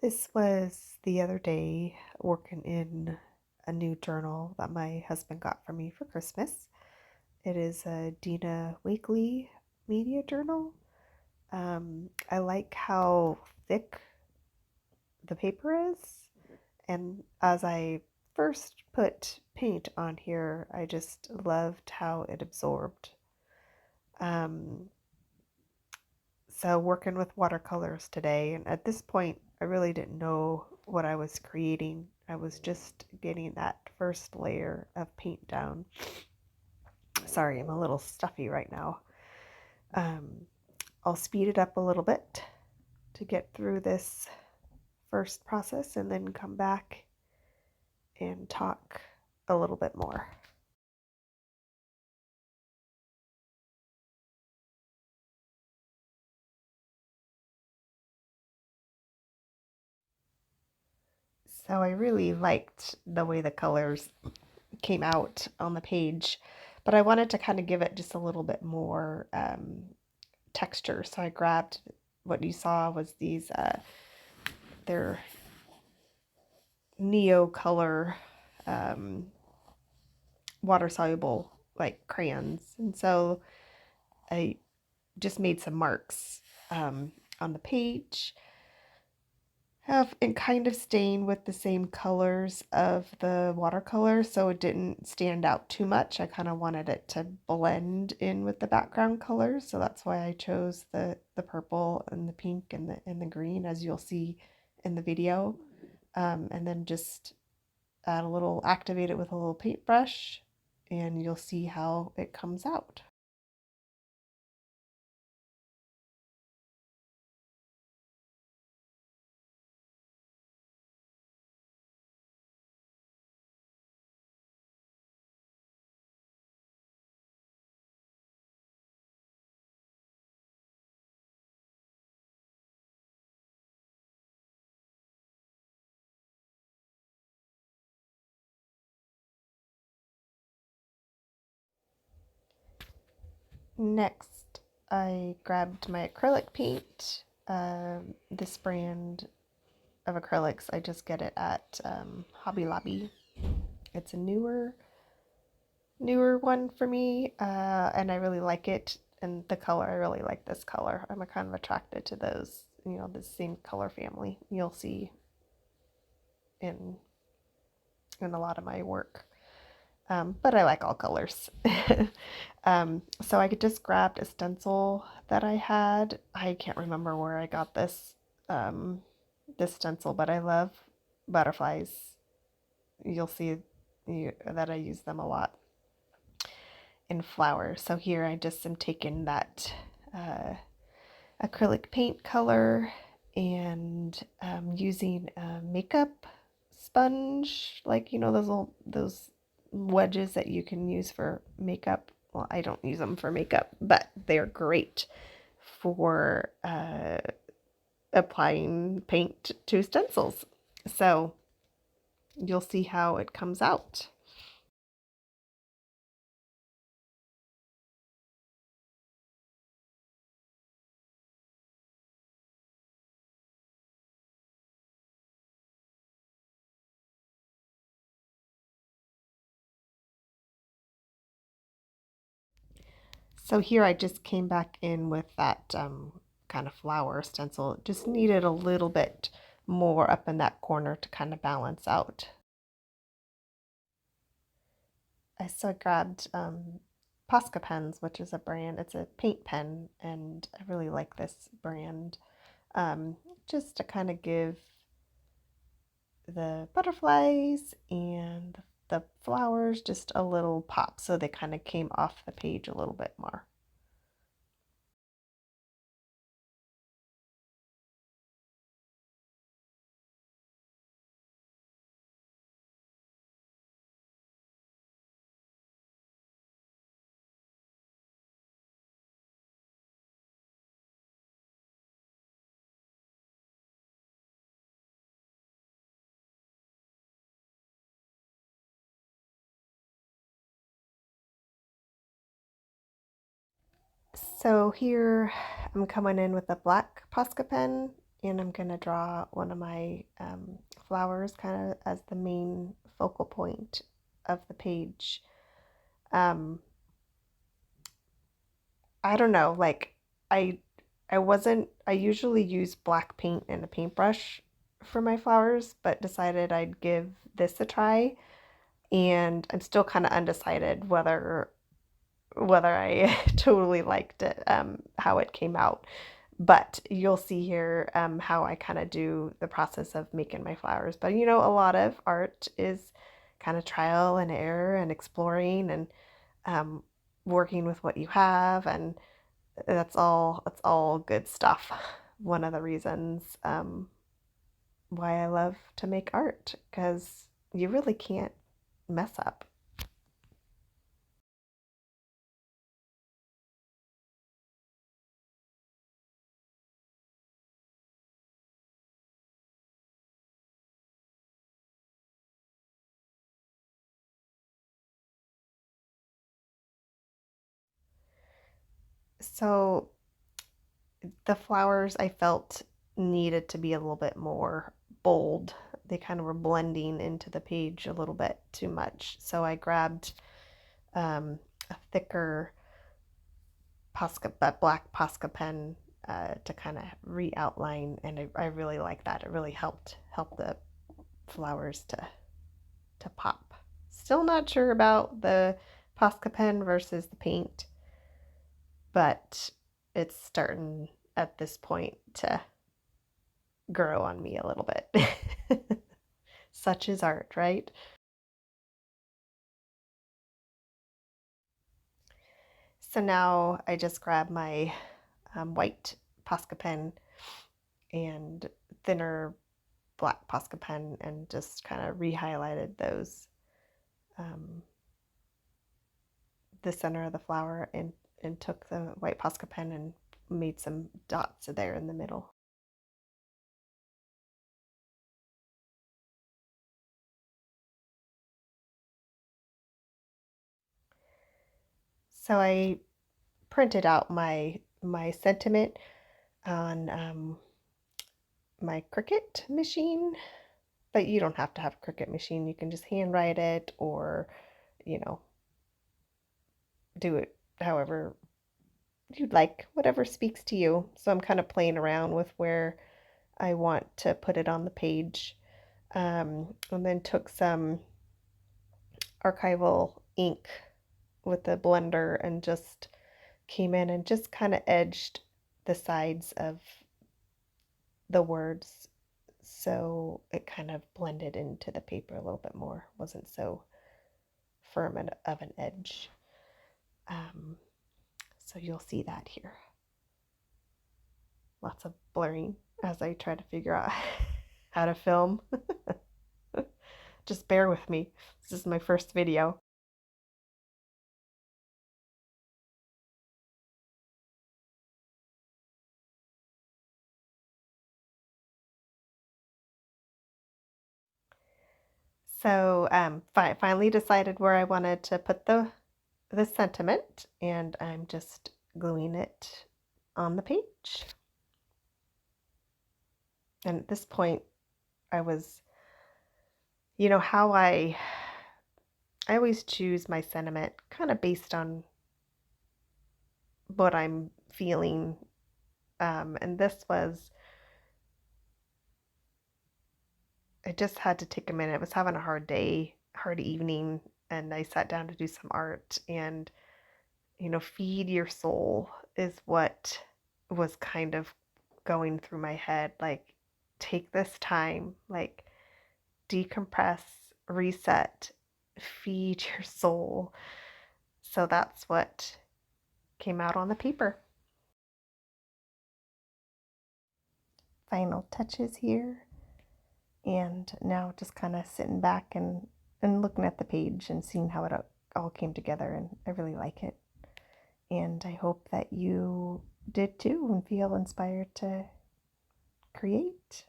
This was the other day working in a new journal that my husband got for me for Christmas. It is a Dina Wakley media journal. I like how thick the paper is, and as I first put paint on here, I just loved how it absorbed. Um, so working with watercolors today, and at this point, I really didn't know what I was creating. I was just getting that first layer of paint down. Sorry, I'm a little stuffy right now. Um, I'll speed it up a little bit to get through this first process and then come back and talk a little bit more. So I really liked the way the colors came out on the page, but I wanted to kind of give it just a little bit more texture. So I grabbed what you saw was these they're neo color um, water soluble like crayons, and so I just made some marks on the page have and kind of staying with the same colors of the watercolor so it didn't stand out too much. I kind of wanted it to blend in with the background colors, so that's why I chose the purple and the pink and the green, as you'll see in the video. And then just add a little, activate it with a little paintbrush, and you'll see how it comes out. Next, I grabbed my acrylic paint. This brand of acrylics, I just get it at Hobby Lobby. It's a newer one for me, and I really like it. And the color, I really like this color. I'm kind of attracted to those, the same color family you'll see in a lot of my work. But I like all colors. So I just grabbed a stencil that I had. I can't remember where I got this stencil, but I love butterflies. You'll see that I use them a lot in flowers. So here I just am taking that uh, acrylic paint color and using a makeup sponge, like those wedges that you can use for makeup. Well, I don't use them for makeup, but they're great for applying paint to stencils. So you'll see how it comes out. So here I just came back in with that kind of flower stencil. It just needed a little bit more up in that corner to kind of balance out. I grabbed Posca pens, which is a brand. It's a paint pen, and I really like this brand. Just to kind of give the butterflies and the flowers just a little pop, so they kind of came off the page a little bit more. So here I'm coming in with a black Posca pen, and I'm going to draw one of my flowers kind of as the main focal point of the page. Um, I don't know, like I I usually use black paint and a paintbrush for my flowers, but decided I'd give this a try, and I'm still kind of undecided whether I totally liked it, how it came out. But you'll see here how I kind of do the process of making my flowers. But a lot of art is kind of trial and error and exploring and um, working with what you have, and that's all good stuff. One of the reasons why I love to make art, because you really can't mess up. So the flowers I felt needed to be a little bit more bold. They kind of were blending into the page a little bit too much. So I grabbed a thicker black Posca pen to kind of re-outline, and I really like that. It really helped the flowers to pop. Still not sure about the Posca pen versus the paint, but it's starting at this point to grow on me a little bit. Such is art, right? So now I just grab my white Posca pen and thinner black Posca pen and just kind of re-highlighted um, the center of the flower, and took the white Posca pen and made some dots there in the middle. So I printed out my sentiment on my Cricut machine, but you don't have to have a Cricut machine. You can just handwrite it, or you know do it however you'd like, whatever speaks to you. So I'm kind of playing around with where I want to put it on the page, and then took some archival ink with the blender and just came in and just kind of edged the sides of the words, so it kind of blended into the paper a little bit more, wasn't so firm of an edge. Um, so you'll see that here. Lots of blurring as I try to figure out how to film. Just bear with me. This is my first video. So finally decided where I wanted to put the sentiment, and I'm just gluing it on the page. And at this point, I was, how I always choose my sentiment kind of based on what I'm feeling. And this was, I just had to take a minute. I was having a hard day, hard evening, and I sat down to do some art. And, feed your soul is what was kind of going through my head. Like, take this time, like, decompress, reset, feed your soul. So that's what came out on the paper. Final touches here. And now just kind of sitting back and looking at the page and seeing how it all came together. And I really like it. And I hope that you did too and feel inspired to create.